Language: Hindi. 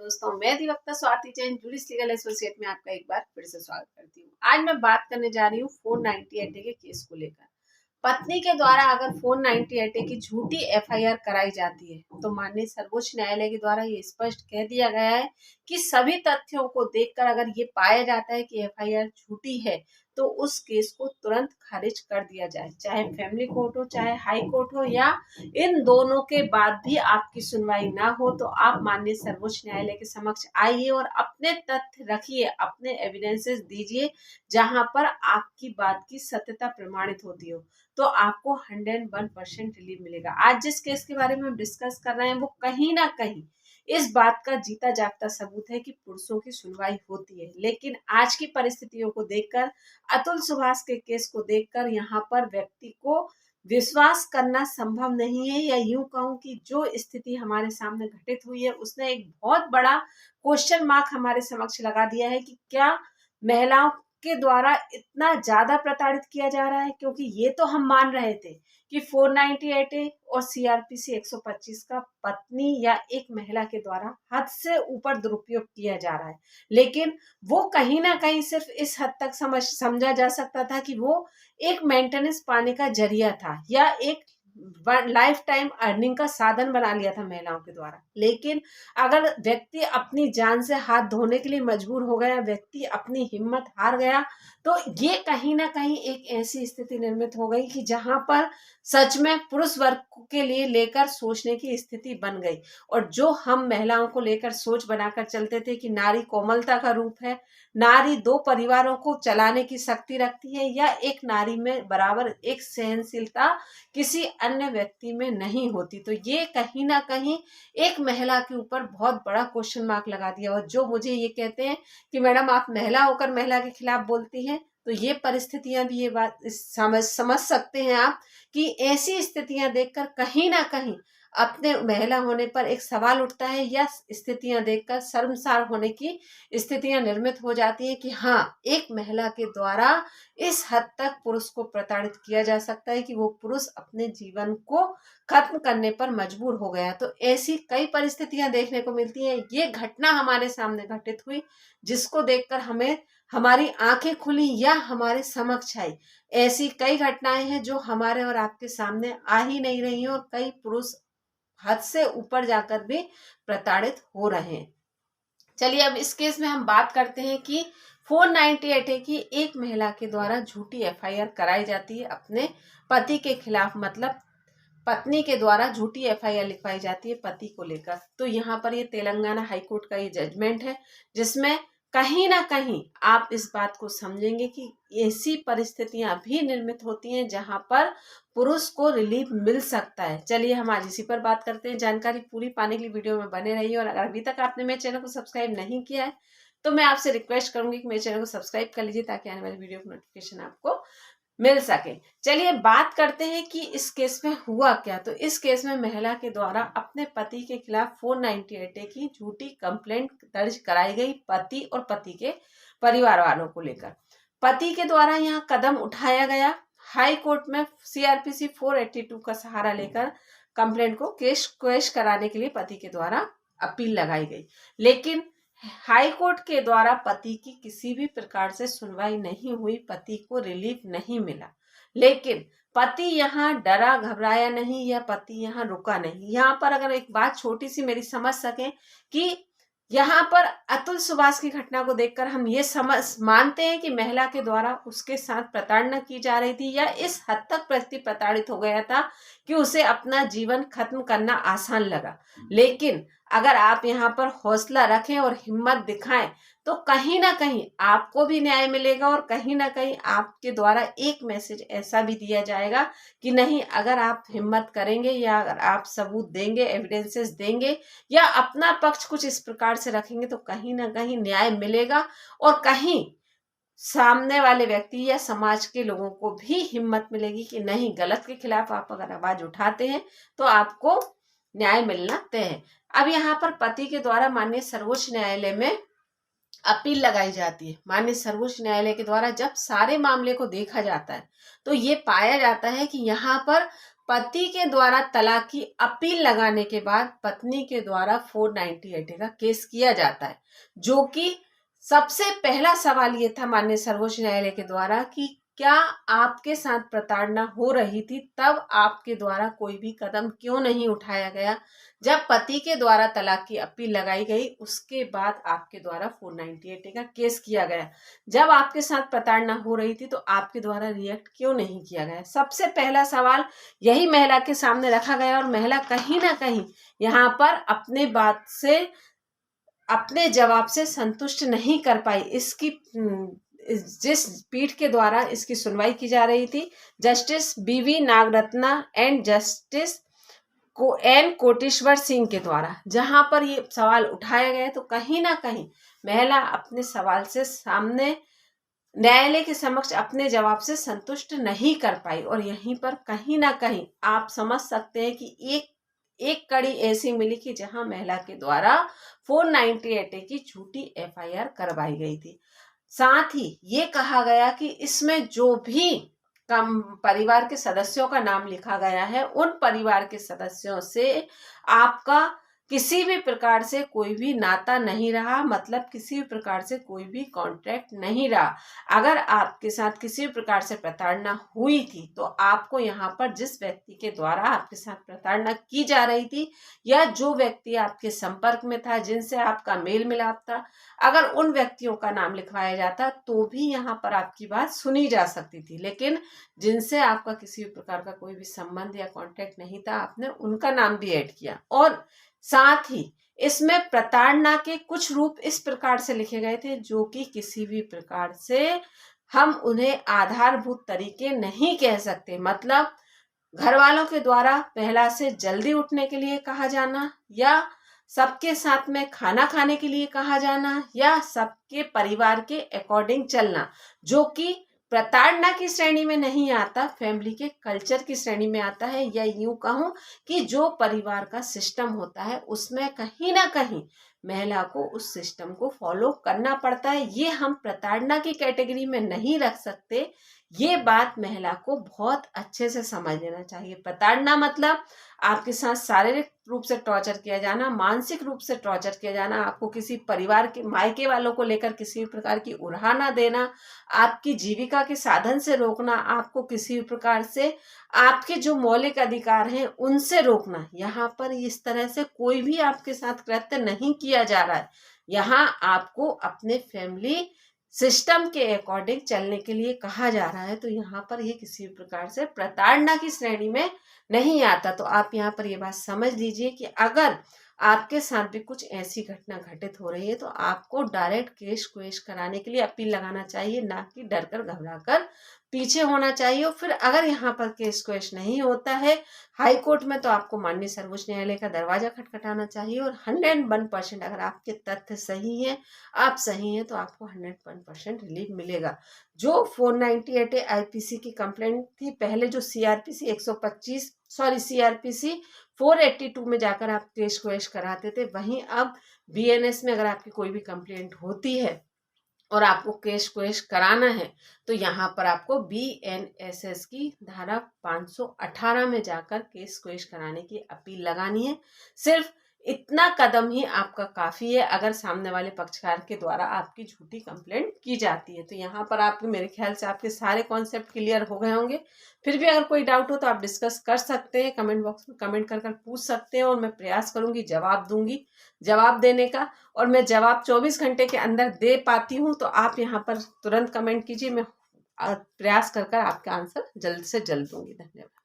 दोस्तों, मैं अधिवक्ता स्वाति जैन जुडिस लीगल एसोसिएट में आपका एक बार फिर से स्वागत करती हूँ। आज मैं बात करने जा रही हूँ 498A के केस को लेकर। पत्नी के द्वारा अगर 498A की झूठी एफआईआर कराई जाती है तो माननीय सर्वोच्च न्यायालय के द्वारा ये स्पष्ट कह दिया गया है कि सभी तथ्यों को देखकर अगर ये पाया जाता है कि एफआईआर झूठी है तो उस केस को तुरंत खारिज कर दिया जाए, चाहे फैमिली कोर्ट हो चाहे हाई कोर्ट हो, या इन दोनों के बाद भी आपकी सुनवाई ना हो तो आप माननीय सर्वोच्च न्यायालय के समक्ष आइए और अपने तथ्य रखिए, अपने एविडेंसेस दीजिए जहां पर आपकी बात की सत्यता प्रमाणित होती हो, तो आपको 101% रिलीफ मिलेगा। आज जिस केस के बारे में हम डिस्कस कर रहे हैं वो कहीं ना कहीं इस बात का जीता जागता सबूत है कि पुरुषों की सुनवाई होती है, लेकिन आज की परिस्थितियों को देखकर, अतुल सुभाष के केस को देखकर यहाँ पर व्यक्ति को विश्वास करना संभव नहीं है, या यूं कहूं कि जो स्थिति हमारे सामने घटित हुई है उसने एक बहुत बड़ा क्वेश्चन मार्क हमारे समक्ष लगा दिया है कि क्या महिलाओं के द्वारा इतना ज्यादा प्रताड़ित किया जा रहा है। क्योंकि ये तो हम मान रहे थे कि 498A और सीआरपीसी 125 का पत्नी या एक महिला के द्वारा हद से ऊपर दुरुपयोग किया जा रहा है, लेकिन वो कहीं ना कहीं सिर्फ इस हद तक समझा जा सकता था कि वो एक मेंटेनेंस पाने का जरिया था या एक लाइफ टाइम अर्निंग का साधन बना लिया था महिलाओं के द्वारा। लेकिन अगर व्यक्ति अपनी जान से हाथ धोने के लिए मजबूर हो गया, व्यक्ति अपनी हिम्मत हार गया, तो ये कहीं ना कहीं एक ऐसी स्थिति निर्मित हो गई कि जहां पर सच में पुरुष वर्ग के लिए लेकर सोचने की स्थिति बन गई। और जो हम महिलाओं को लेकर सोच बनाकर चलते थे कि नारी कोमलता का रूप है, नारी दो परिवारों को चलाने की शक्ति रखती है, या एक नारी में बराबर एक सहनशीलता किसी अन्य व्यक्ति में नहीं होती, तो ये कहीं ना कहीं एक महिला के ऊपर बहुत बड़ा क्वेश्चन मार्क लगा दिया। और जो मुझे ये कहते हैं कि मैडम आप महिला होकर महिला के खिलाफ बोलती हैं, तो ये परिस्थितियां भी, ये बात समझ सकते हैं आप कि ऐसी स्थितियां देखकर कहीं ना कहीं अपने महिला होने पर एक सवाल उठता है, या स्थितियां देखकर शर्मसार होने की स्थितियां निर्मित हो जाती है कि हाँ, एक महिला के द्वारा इस हद तक पुरुष को प्रताड़ित किया जा सकता है कि वो पुरुष अपने जीवन को खत्म करने पर मजबूर हो गया। तो ऐसी कई परिस्थितियां देखने को मिलती हैं। ये घटना हमारे सामने घटित हुई, जिसको देखकर हमें हमारी आंखें खुली या हमारे समक्ष आई। ऐसी कई घटनाएं हैं जो हमारे और आपके सामने आ ही नहीं रही हैं, और कई पुरुष हद से ऊपर जाकर भी प्रताड़ित हो रहे हैं। चलिए अब इस केस में हम बात करते हैं कि 498A की एक महिला के द्वारा झूठी एफआईआर कराई जाती है अपने पति के खिलाफ, मतलब पत्नी के द्वारा झूठी एफआईआर लिखवाई जाती है पति को लेकर। तो यहाँ पर ये तेलंगाना हाईकोर्ट का ये जजमेंट है, जिसमें कहीं ना कहीं आप इस बात को समझेंगे कि ऐसी परिस्थितियां भी निर्मित होती हैं जहां पर पुरुष को रिलीफ मिल सकता है। चलिए हम आज इसी पर बात करते हैं। जानकारी पूरी पाने के लिए वीडियो में बने रहिए, और अगर अभी तक आपने मेरे चैनल को सब्सक्राइब नहीं किया है तो मैं आपसे रिक्वेस्ट करूंगी कि मेरे चैनल को सब्सक्राइब कर लीजिए, ताकि आने वाली वीडियो की नोटिफिकेशन आपको मिल सके। चलिए बात करते हैं कि इस केस में हुआ क्या। तो इस केस में महिला के द्वारा अपने पति के खिलाफ 498A की झूठी कंप्लेंट दर्ज कराई गई, पति और पति के परिवार वालों को लेकर। पति के द्वारा यहाँ कदम उठाया गया, हाई कोर्ट में सीआरपीसी 482 का सहारा लेकर कंप्लेंट को क्वेश कराने के लिए पति के द्वारा अपील लगाई गई, लेकिन हाई कोर्ट के द्वारा पति की किसी भी प्रकार से सुनवाई नहीं हुई, पति को रिलीफ नहीं मिला। लेकिन पति यहाँ डरा घबराया नहीं, या पति यहाँ रुका नहीं। यहाँ पर अगर एक बात छोटी सी मेरी समझ सकें कि यहाँ पर अतुल सुभाष की घटना को देखकर हम ये मानते हैं कि महिला के द्वारा उसके साथ प्रताड़ना की जा रही थी, या इस हद तक व्यक्ति प्रताड़ित हो गया था कि उसे अपना जीवन खत्म करना आसान लगा। लेकिन अगर आप यहाँ पर हौसला रखें और हिम्मत दिखाएं तो कहीं ना कहीं आपको भी न्याय मिलेगा, और कहीं ना कहीं आपके द्वारा एक मैसेज ऐसा भी दिया जाएगा कि नहीं, अगर आप हिम्मत करेंगे या अगर आप सबूत देंगे, एविडेंसेस देंगे, या अपना पक्ष कुछ इस प्रकार से रखेंगे तो कहीं ना कहीं न्याय मिलेगा, और कहीं सामने वाले व्यक्ति या समाज के लोगों को भी हिम्मत मिलेगी कि नहीं, गलत के खिलाफ आप अगर आवाज उठाते हैं तो आपको न्याय मिलना तय है। अब यहाँ पर पति के द्वारा माननीय सर्वोच्च न्यायालय में अपील लगाई जाती है। माननीय सर्वोच्च न्यायालय के द्वारा जब सारे मामले को देखा जाता है तो ये पाया जाता है कि यहाँ पर पति के द्वारा तलाक की अपील लगाने के बाद पत्नी के द्वारा 498A का केस किया जाता है, जो कि सबसे पहला सवाल ये था माननीय सर्वोच्च न्यायालय के द्वारा कि क्या आपके साथ प्रताड़ना हो रही थी, तब आपके द्वारा कोई भी कदम क्यों नहीं उठाया गया। जब पति के द्वारा तलाक की अपील लगाई गई उसके बाद आपके द्वारा 498A का केस किया गया। जब आपके साथ प्रताड़ना हो रही थी तो आपके द्वारा रिएक्ट क्यों नहीं किया गया। सबसे पहला सवाल यही महिला के सामने रखा गया और महिला कहीं ना कहीं यहाँ पर अपने बात से, अपने जवाब से संतुष्ट नहीं कर पाई। इसकी जिस पीठ के द्वारा इसकी सुनवाई की जा रही थी, justice BV Nagarathna and justice Koteshwar Singh के द्वारा, जहां पर ये सवाल उठाया गया तो कहीं ना कहीं महिला अपने सवाल से सामने न्यायालय के समक्ष अपने जवाब से संतुष्ट नहीं कर पाई। और यहीं पर कहीं ना कहीं आप समझ सकते हैं कि एक कड़ी ऐसी मिली कि जहां महिला के द्वारा 498A की झूठी FIR करवाई गई थी। साथ ही ये कहा गया कि इसमें जो भी कम परिवार के सदस्यों का नाम लिखा गया है, उन परिवार के सदस्यों से आपका किसी भी प्रकार से कोई भी नाता नहीं रहा, मतलब किसी भी प्रकार से कोई भी कॉन्ट्रैक्ट नहीं रहा। अगर आपके साथ किसी भी प्रकार से प्रताड़ना हुई थी तो आपको यहाँ पर जिस व्यक्ति के द्वारा आपके साथ प्रताड़ना की जा रही थी या जो व्यक्ति आपके संपर्क में था, जिनसे आपका मेल मिलाप था, अगर उन व्यक्तियों का नाम लिखवाया जाता तो भी यहाँ पर आपकी बात सुनी जा सकती थी। लेकिन जिनसे आपका किसी भी प्रकार का कोई भी संबंध या कॉन्ट्रैक्ट नहीं था, आपने उनका नाम भी ऐड किया। और साथ ही इसमें प्रताड़ना के कुछ रूप इस प्रकार से लिखे गए थे जो कि किसी भी प्रकार से हम उन्हें आधारभूत तरीके नहीं कह सकते। मतलब घर वालों के द्वारा पहला से जल्दी उठने के लिए कहा जाना, या सबके साथ में खाना खाने के लिए कहा जाना, या सबके परिवार के अकॉर्डिंग चलना, जो कि प्रताड़ना की श्रेणी में नहीं आता, फैमिली के कल्चर की श्रेणी में आता है। या यूं कहूं कि जो परिवार का सिस्टम होता है उसमें कहीं ना कहीं महिला को उस सिस्टम को फॉलो करना पड़ता है। ये हम प्रताड़ना की कैटेगरी में नहीं रख सकते। ये बात महिला को बहुत अच्छे से समझ लेना चाहिए। प्रताड़ना मतलब आपके साथ शारीरिक रूप से टॉर्चर किया जाना, मानसिक रूप से टॉर्चर किया जाना, आपको किसी परिवार के मायके वालों को लेकर किसी भी प्रकार की उड़ाना देना, आपकी जीविका के साधन से रोकना, आपको किसी भी प्रकार से आपके जो मौलिक अधिकार हैं उनसे रोकना। यहाँ पर इस तरह से कोई भी आपके साथ कृत्य नहीं किया जा रहा है। यहाँ आपको अपने फैमिली सिस्टम के अकॉर्डिंग चलने के लिए कहा जा रहा है। तो यहाँ पर ये किसी प्रकार से प्रताड़ना की श्रेणी में नहीं आता। तो आप यहाँ पर ये बात समझ लीजिए कि अगर आपके साथ भी कुछ ऐसी घटना घटित हो रही है तो आपको डायरेक्ट केस क्वेश कराने के लिए अपील लगाना चाहिए, ना कि डर कर घबरा कर पीछे होना चाहिए। और फिर अगर यहाँ पर केस क्वेश नहीं होता है हाई कोर्ट में तो आपको माननीय सर्वोच्च न्यायालय का दरवाजा खटखटाना चाहिए। और 101% अगर आपके तथ्य सही हैं, आप सही हैं, तो आपको 101% रिलीफ मिलेगा। जो 498 IPC की कंप्लेंट थी, पहले जो CRPC 482 में जाकर आप केस क्वेश कराते थे, वहीं अब BNS में अगर आपकी कोई भी कंप्लेंट होती है और आपको केस क्वेश कराना है तो यहाँ पर आपको BNSS की धारा 518 में जाकर केस क्वेश कराने की अपील लगानी है। सिर्फ इतना कदम ही आपका काफ़ी है अगर सामने वाले पक्षकार के द्वारा आपकी झूठी कंप्लेंट की जाती है। तो यहाँ पर आपके, मेरे ख्याल से आपके सारे कॉन्सेप्ट क्लियर हो गए होंगे। फिर भी अगर कोई डाउट हो तो आप डिस्कस कर सकते हैं, कमेंट बॉक्स में कमेंट कर पूछ सकते हैं और मैं प्रयास करूँगी जवाब दूंगी, जवाब देने का। और मैं जवाब 24 घंटे के अंदर दे पाती हूँ तो आप यहाँ पर तुरंत कमेंट कीजिए, मैं प्रयास कर आपका आंसर जल्द से जल्द दूंगी। धन्यवाद।